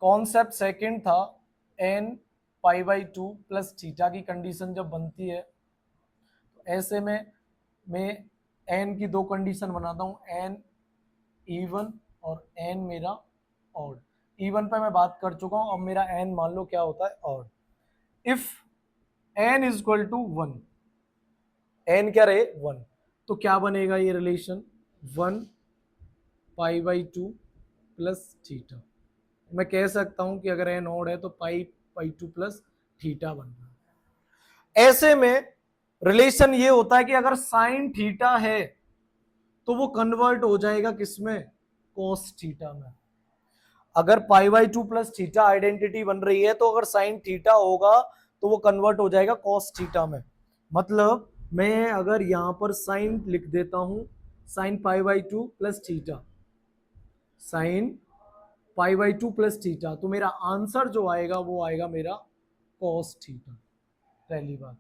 Concept second था n pi by two plus theta की condition जब बनती है तो ऐसे में मैं एन की दो कंडीशन बनाता हूँ, एन इवन और एन मेरा ऑड। इवन पे मैं बात कर चुका हूँ, अब मेरा एन मान लो क्या होता है odd. If n is equal to one, n क्या रहे वन, तो क्या बनेगा ये relation, one pi by two plus theta. मैं कह सकता हूं कि अगर एन ऑड है तो पाई पाई टू प्लस थीटा बन रहा है। ऐसे में रिलेशन ये होता है कि अगर साइन थीटा है तो वो कन्वर्ट हो जाएगा किसमें, कोस थीटा में। अगर पाई by two plus theta identity बन रही है तो अगर साइन थीटा होगा तो वो कन्वर्ट हो जाएगा कॉस थीटा में। मतलब मैं अगर यहां पर साइन लिख देता हूं, sine pi by two plus theta, sine pi by two plus theta, तो मेरा आंसर जो आएगा वो आएगा मेरा कॉस थीटा। पहली बात,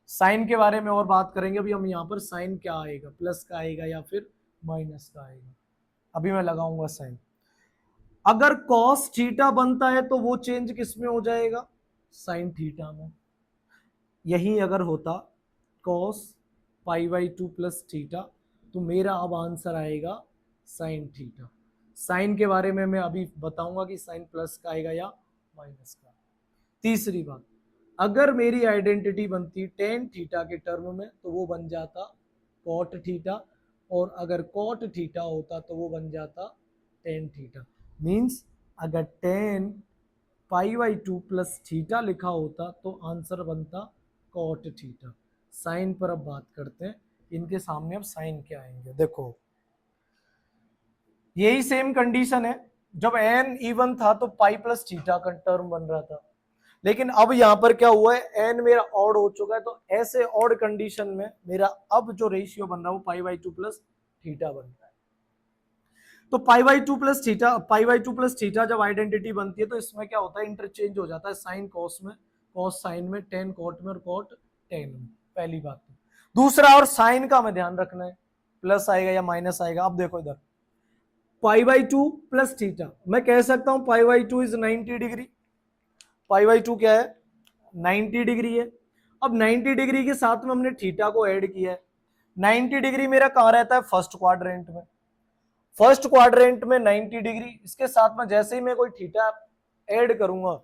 साइन के बारे में और बात करेंगे। अभी हम यहाँ पर साइन क्या आएगा, प्लस का आएगा या फिर माइनस का आएगा। अभी मैं लगाऊंगा साइन। अगर कॉस थीटा बनता है तो वो चेंज किस में हो जाएगा, साइन थीटा में। यही अगर होता cos pi by two plus theta तो मेरा अब आंसर आएगा साइन थीटा। साइन के बारे में मैं अभी बताऊंगा कि साइन प्लस का आएगा या माइनस का। तीसरी बात, अगर मेरी आइडेंटिटी बनती टेन थीटा के टर्म में तो वो बन जाता कॉट थीटा, और अगर कॉट थीटा होता तो वो बन जाता टेन थीटा। मीन्स अगर ten pi by two plus theta लिखा होता तो आंसर बनता कॉट थीटा। साइन पर अब बात करते हैं, इनके सामने अब साइन क्या आएंगे। देखो यही सेम कंडीशन है, जब एन इवन था तो पाई प्लस थीटा का टर्म बन रहा था, लेकिन अब यहां पर क्या हुआ है, एन मेरा ऑड हो चुका है, तो ऐसे ऑड कंडीशन में मेरा अब जो रेशियो बन रहा है वो पाई बाई टू प्लस थीटा बन रहा है। तो पाई by two plus theta, pi by two plus theta जब आइडेंटिटी बनती है तो इसमें क्या होता है, इंटरचेंज हो जाता है साइन कॉस में, कॉस साइन में, टेन कॉट में और कॉट टेन में। पहली बात तो दूसरा, और साइन का हमें ध्यान रखना है, प्लस आएगा या माइनस आएगा। अब देखो इधर पाई बाई टू प्लस थीटा, मैं कह सकता हूं पाई by two is 90 degree. Pi by to क्या है, 90 डिग्री है। अब 90 डिग्री के साथ में हमने थीटा को ऐड किया है। 90 डिग्री मेरा कहां रहता है, फर्स्ट क्वाड्रेंट में। फर्स्ट क्वाड्रेंट में 90 डिग्री, इसके साथ में जैसे ही मैं कोई थीटा ऐड करूंगा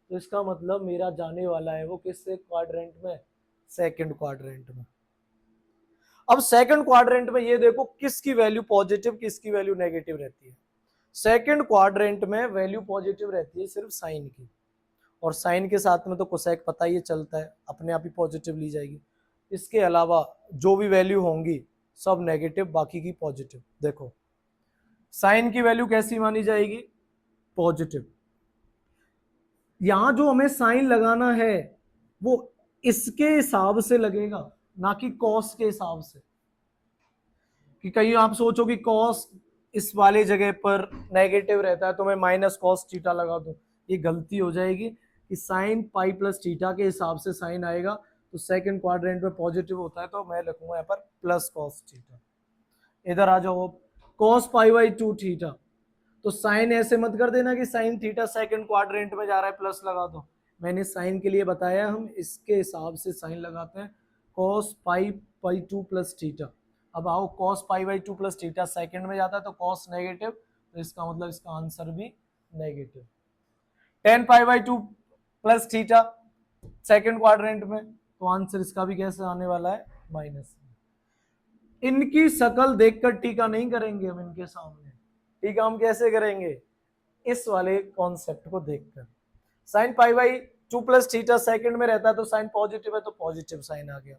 तो इसका मतलब मेरा जाने वाला है वो किससे क्वाड्रेंट में, सेकंड क्वाड्रेंट में। अब सेकंड क्वाड्रेंट में ये देखो किसकी वैल्यू पॉजिटिव किसकी वैल्यू नेगेटिव रहती है। सेकंड क्वाड्रेंट में वैल्यू पॉजिटिव रहती है सिर्फ साइन की, और साइन के साथ में तो कोसेक पता ही चलता है अपने आप ही पॉजिटिव ली जाएगी। इसके अलावा जो भी वैल्यू होंगी सब नेगेटिव, बाकी की पॉजिटिव। देखो साइन की वैल्यू कैसी मानी जाएगी, पॉजिटिव। यहां जो हमें साइन लगाना है वो इसके हिसाब से लगेगा, ना कि कॉस के हिसाब से। कि कहीं आप सोचो कि कॉस इस वाले जगह पर नेगेटिव रहता है तो मैं माइनस कॉस थीटा लगा दूं, ये गलती हो जाएगी। कि साइन पाई प्लस थीटा के हिसाब से साइन आएगा, तो सेकंड क्वाड्रेंट में पॉजिटिव होता है तो मैं लिखूंगा यहाँ पर प्लस कॉस थीटा। इधर आ जाओ, cos pi by to theta, तो साइन ऐसे मत कर देना कि साइन थीटा सेकंड क्वाड्रेंट में जा रहा है प्लस लगा दो। मैंने साइन के लिए बताया हम इसके हिसाब से साइन लगाते हैं, cos pi by two plus theta. अब आओ cos pi by two plus theta second में जाता है तो कॉस नेगेटिव, तो इसका मतलब इसका आंसर भी negative. Ten pi by two plus theta second quadrant में, तो आंसर इसका भी कैसे आने वाला है, माइनस। इनकी शकल देखकर टीका नहीं करेंगे हम इनके सामने, टीका हम कैसे करेंगे, इस वाले कॉन्सेप्ट को देखकर। Sine pi by two plus theta second में रहता है तो साइन पॉजिटिव है तो पॉजिटिव साइन आ गया।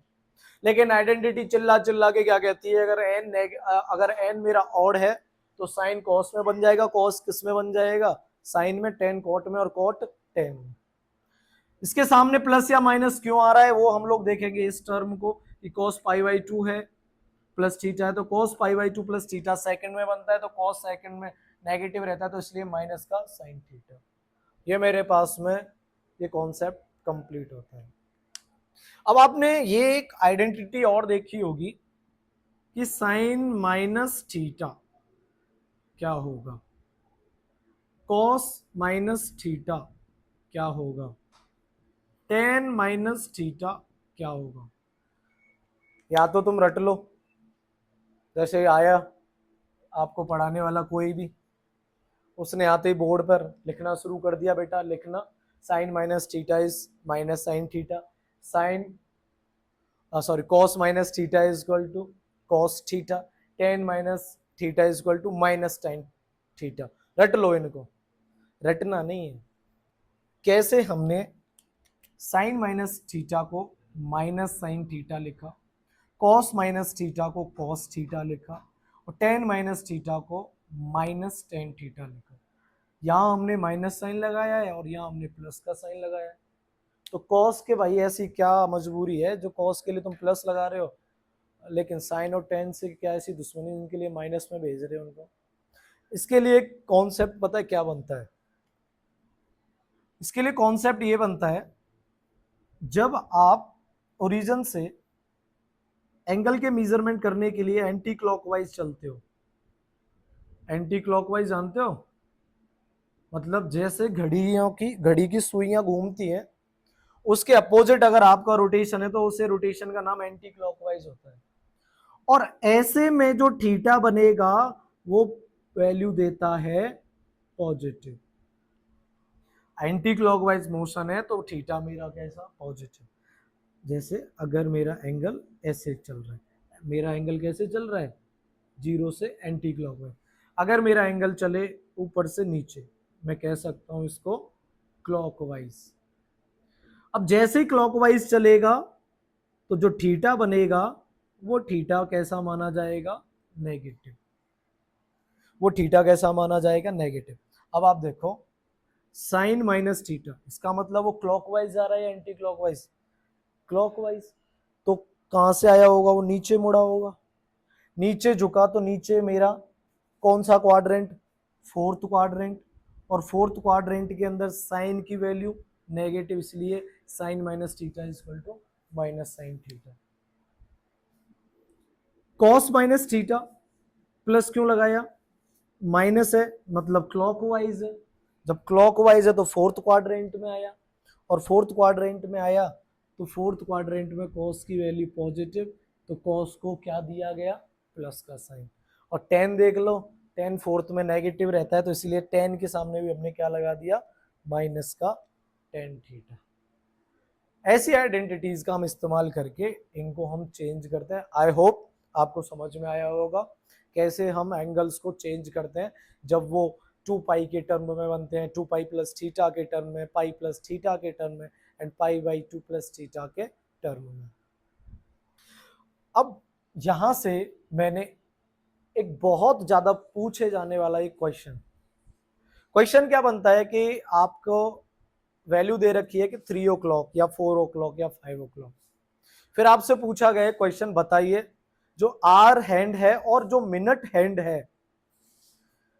लेकिन आइडेंटिटी चिल्ला चिल्ला के क्या कहती है, अगर एन मेरा ऑड है तो साइन कॉस में बन जाएगा, कॉस किस में बन जाएगा, साइन में, टेन कॉट में और कॉट टेन में। इसके सामने प्लस या माइनस क्यों आ रहा है वो हम लोग देखेंगे इस टर्म को, कि कॉस पाई बाई टू है प्लस थीटा है तो cos pi by two plus theta second में बनता है, तो कॉस सेकंड में नेगेटिव रहता है तो इसलिए माइनस का साइन थीटा। ये मेरे पास में ये कॉन्सेप्ट कंप्लीट होता है। अब आपने ये एक आइडेंटिटी और देखी होगी कि साइन माइनस थीटा क्या होगा, कॉस माइनस थीटा क्या होगा, टेन माइनस थीटा क्या होगा। या तो तुम रट लो, जैसे आया आपको पढ़ाने वाला कोई भी, उसने आते ही बोर्ड पर लिखना शुरू कर दिया, बेटा लिखना sine minus theta is minus sine theta, sine sorry cos minus theta is equal to cos theta, tan minus theta is equal to minus tan theta. रट लो इनको, रटना नहीं है। कैसे हमने साइन माइनस थीटा को माइनस साइन थीटा लिखा, कॉस माइनस थीटा को कॉस थीटा लिखा, और टेन माइनस थीटा को माइनस टेन थीटा लिखा। यहां हमने माइनस साइन लगाया है और यहां हमने प्लस का साइन लगाया है। तो कॉस के भाई ऐसी क्या मजबूरी है जो कॉस के लिए तुम प्लस लगा रहे हो, लेकिन साइन और टेन से क्या ऐसी दुश्मनी उनके लिए माइनस में भेज रहे हो उनको। इसके लिए कॉन्सेप्ट पता है क्या बनता है, इसके लिए कॉन्सेप्ट ये बनता है, जब आप ओरिजिन से एंगल के मेजरमेंट करने के लिए एंटी क्लॉकवाइज चलते हो। एंटी क्लॉकवाइज जानते हो, मतलब जैसे घड़ी की सुइयां घूमती हैं, उसके अपोजिट अगर आपका रोटेशन है तो उसे रोटेशन का नाम एंटी क्लॉकवाइज होता है। और ऐसे में जो थीटा बनेगा वो वैल्यू देता है पॉजिटिव। एंटी क्लॉकवाइज मोशन है तो थीटा मेरा कैसा, पॉजिटिव। जैसे अगर मेरा एंगल ऐसे चल रहा है, मेरा एंगल कैसे चल रहा है, जीरो से एंटी क्लॉकवाइज। अगर मेरा एंगल चले ऊपर से नीचे, मैं कह सकता हूं इसको क्लॉकवाइज। अब जैसे ही क्लॉकवाइज चलेगा तो जो थीटा बनेगा वो थीटा कैसा माना जाएगा, नेगेटिव। वो थीटा कैसा माना जाएगा, नेगेटिव। अब आप देखो साइन माइनस थीटा, इसका मतलब वो क्लॉकवाइज जा रहा है या एंटी क्लॉकवाइज, क्लॉकवाइज। तो कहां से आया होगा, वो नीचे मुड़ा होगा। नीचे झुका तो नीचे मेरा कौन सा क्वाड्रेंट, फोर्थ क्वाड्रेंट। और फोर्थ क्वाड्रेंट के अंदर साइन की वैल्यू नेगेटिव, इसलिए sine minus theta is equal to minus sine theta. Cos minus theta plus क्यों लगाया, माइनस है मतलब क्लॉकवाइज है। जब क्लॉकवाइज है तो फोर्थ क्वाड्रेंट में आया, और फोर्थ क्वाड्रेंट में आया तो फोर्थ क्वाड्रेंट में कॉस की वैल्यू पॉजिटिव, तो कॉस को क्या दिया गया, प्लस का साइन। और टेन देख लो, टेन फोर्थ में नेगेटिव रहता है तो इसलिए टेन के सामने भी हमने क्या लगा दिया, माइनस का टेन थीटा। ऐसी आइडेंटिटीज का हम इस्तेमाल करके इनको हम चेंज करते हैं। आई होप आपको समझ में आया होगा कैसे हम एंगल्स को चेंज करते हैं जब वो 2 पाई के टर्म में बनते हैं, 2 पाई प्लस थीटा के टर्म में, पाई प्लस थीटा के टर्म में, and pi by 2 plus theta के टर्म में। अब यहां से मैंने एक बहुत ज्यादा पूछे जाने वाला एक क्वेश्चन क्या बनता है कि आपको वैल्यू दे रखी है कि 3 o'clock या 4 o'clock या 5 o'clock। फिर आपसे पूछा गया क्वेश्चन, बताइए जो आर हैंड है और जो मिनट हैंड है,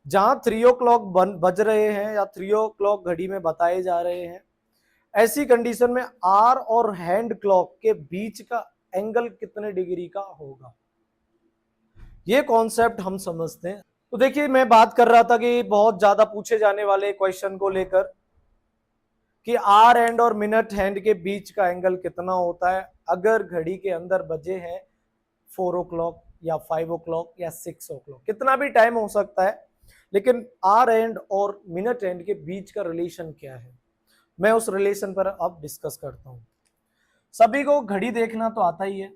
जहां 3 o'clock बज रहे हैं या 3 o'clock घड़ी में बताए जा रहे हैं, ऐसी कंडीशन में आर और हैंड क्लॉक के बीच का एंगल कितने डिग्री का होगा, ये कॉन्सेप्ट हम समझते हैं। तो देखिए मैं बात कर रहा था कि बहुत ज्यादा पूछे जाने वाले क्वेश्चन को लेकर कि आर हैंड और मिनट हैंड के बीच का एंगल कितना होता है अगर घड़ी के अंदर बजे हैं 4 o'clock या 5 o'clock या 6 o'clock, कितना भी टाइम हो सकता है, लेकिन आर हैंड और मिनट हैंड के बीच का रिलेशन क्या है, मैं उस रिलेशन पर अब डिस्कस करता हूं। सभी को घड़ी देखना तो आता ही है,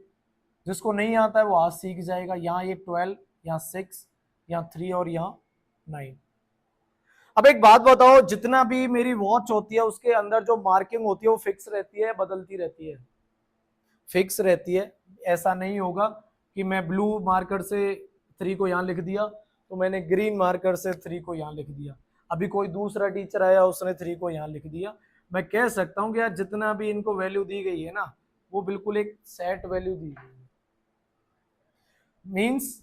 जिसको नहीं आता है वो आज सीख जाएगा। यहाँ ये 12, यहाँ 6, यहाँ 3 और यहाँ 9। अब एक बात बताओ, जितना भी मेरी वॉच होती है उसके अंदर जो मार्किंग होती है वो फिक्स रहती है, बदलती रहती है, फिक्स रहती है। ऐसा नहीं होगा कि मैं ब्लू मार्कर से 3 को यहाँ लिख दिया तो मैंने ग्रीन मार्कर से 3 को यहाँ लिख दिया, अभी कोई दूसरा टीचर आया उसने 3 को यहाँ लिख दिया। मैं कह सकता हूँ कि यार जितना भी इनको वैल्यू दी गई है ना, वो बिल्कुल एक सेट वैल्यू दी गई है। मीन्स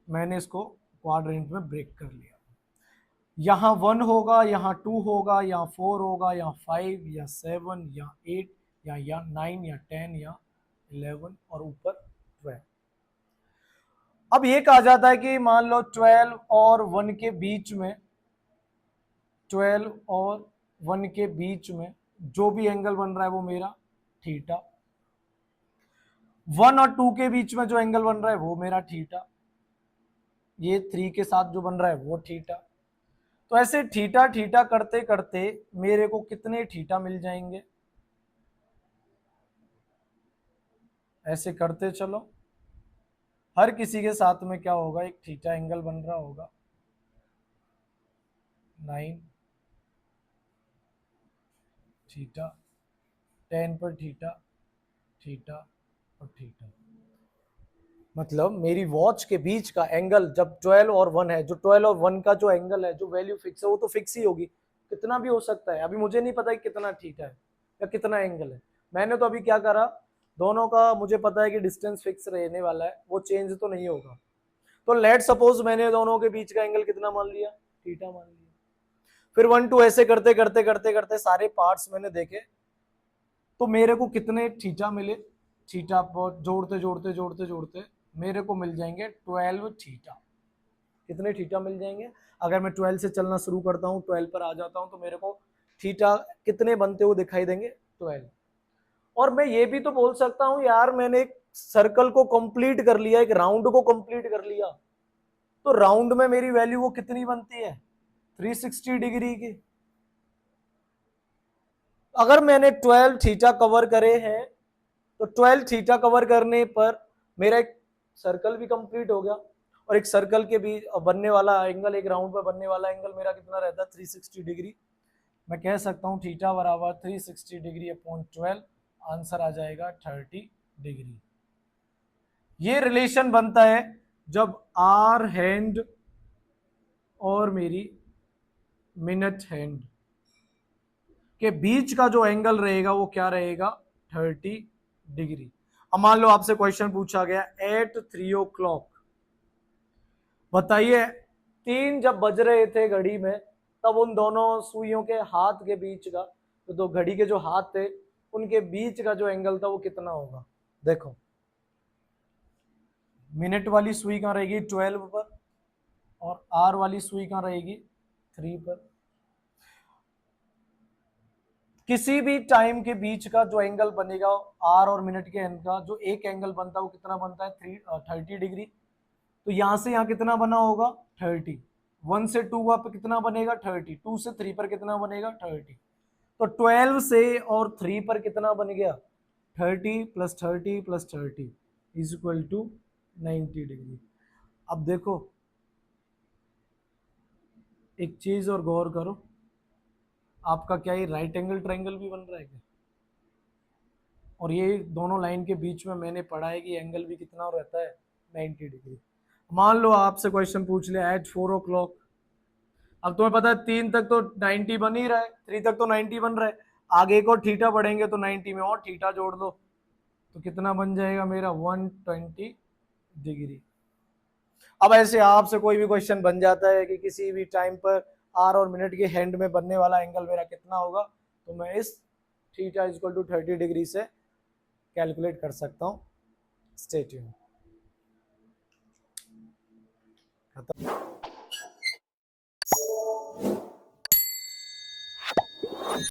मैंने इसको क्वाड्रेंट में ब्रेक कर लिया, यहाँ 1 होगा, यहाँ 2 होगा, यहाँ 4 होगा, यहाँ 5 या 7 या 8 या 9 या 10 या 11 और ऊपर 12। अब ये कहा जाता है कि मान लो 12 और 1 के बीच में 12 और 1 के बीच में जो भी एंगल बन रहा है वो मेरा थीटा, 1 और 2 के बीच में जो एंगल बन रहा है वो मेरा थीटा, ये 3 के साथ जो बन रहा है वो थीटा। तो ऐसे थीटा थीटा करते करते मेरे को कितने थीटा मिल जाएंगे, ऐसे करते चलो, हर किसी के साथ में क्या होगा, एक थीटा एंगल बन रहा होगा, 9 थीटा, 10 पर थीटा, थीटा और थीटा। मतलब मेरी वॉच के बीच का एंगल जब 12 और 1 है, जो 12 और 1 का जो एंगल है, जो वैल्यू फिक्स है वो तो फिक्स ही होगी, कितना भी हो सकता है। अभी मुझे नहीं पता कि कितना थीटा है या कितना एंगल है। मैंने तो अभी क्या करा, दोनों का मुझे पता है कि डिस्टेंस फिक्स रहने वाला है, वो चेंज तो नहीं होगा। तो लेट सपोज मैंने दोनों के बीच का एंगल कितना मान लिया, थीटा मान लिया। फिर 1 2 ऐसे करते करते करते करते सारे पार्ट्स मैंने देखे, तो मेरे को कितने थीटा मिले, थीटा जोड़ते जोड़ते जोड़ते जोड़ते मेरे को मिल जाएंगे 12 थीटा। कितने थीटा मिल जाएंगे, अगर मैं 12 से चलना शुरू करता हूँ, 12 पर आ जाता हूँ, तो मेरे को थीटा कितने बनते हुए दिखाई देंगे, 12। और मैं ये भी तो बोल सकता हूँ यार, मैंने एक सर्कल को कंप्लीट कर लिया, एक राउंड को कंप्लीट कर लिया, तो राउंड में मेरी वैल्यू वो कितनी बनती है, 360 डिग्री की। अगर मैंने 12 थीटा कवर करे हैं, तो 12 थीटा कवर करने पर मेरा एक सर्कल भी कंप्लीट हो गया, और एक सर्कल के बीच बनने वाला एंगल, एक राउंड पर बनने वाला एंगल मेरा कितना रहता है, 360 डिग्री। मैं कह सकता हूँ थीटा बराबर 360 डिग्री अपॉन 12, आंसर आ जाएगा 30 डिग्री। ये रिलेशन बनता है जब आर हैंड और मेरी मिनट हैंड के बीच का जो एंगल रहेगा वो क्या रहेगा, 30 डिग्री। अब मान लो आपसे क्वेश्चन पूछा गया एट 3 o'clock, बताइए 3 जब बज रहे थे घड़ी में, तब उन दोनों सुइयों के हाथ के बीच का, तो दो घड़ी के जो हाथ थे उनके बीच का जो एंगल था वो कितना होगा। देखो मिनट वाली सुई कहाँ रहेगी, 12 पर, और आर वाली सुई कहाँ रहेगी, 3 पर। किसी भी टाइम के बीच का जो एंगल बनेगा आर और मिनट के एंड का जो एक एंगल बनता है वो कितना बनता है, 30 डिग्री। तो यहां से यहां कितना बना होगा, 30। 1 से 2 पर कितना बनेगा, 30। 2 से 3 पर कितना बनेगा, 30। तो 12 से और 3 पर कितना बन गया, 30 plus 30 plus 30 is equal to 90 degree. अब देखो एक चीज और गौर करो, आपका क्या ये राइट एंगल ट्रायंगल भी बन रहा है क्या, और ये दोनों लाइन के बीच में मैंने पढ़ा है कि एंगल भी कितना रहता है, 90 डिग्री। मान लो आपसे क्वेश्चन पूछ लिया एट 4 o'clock, अब तुम्हें पता है 3 तक तो 90 बन ही रहा है, 3 तक तो 90 बन रहा है, आगे एक और थीटा बढ़ेंगे तो 90 में और थीटा जोड़ दो, तो कितना बन जाएगा मेरा, 120 डिग्री। अब ऐसे आपसे कोई भी क्वेश्चन बन जाता है कि किसी भी टाइम पर आर और मिनट के हैंड में बनने वाला एंगल मेरा कितना होगा, तो मैं इस थीटा इक्वल टू 30 डिग्री से कैलकुलेट कर सकता हूँ। Stay tuned. खत्म।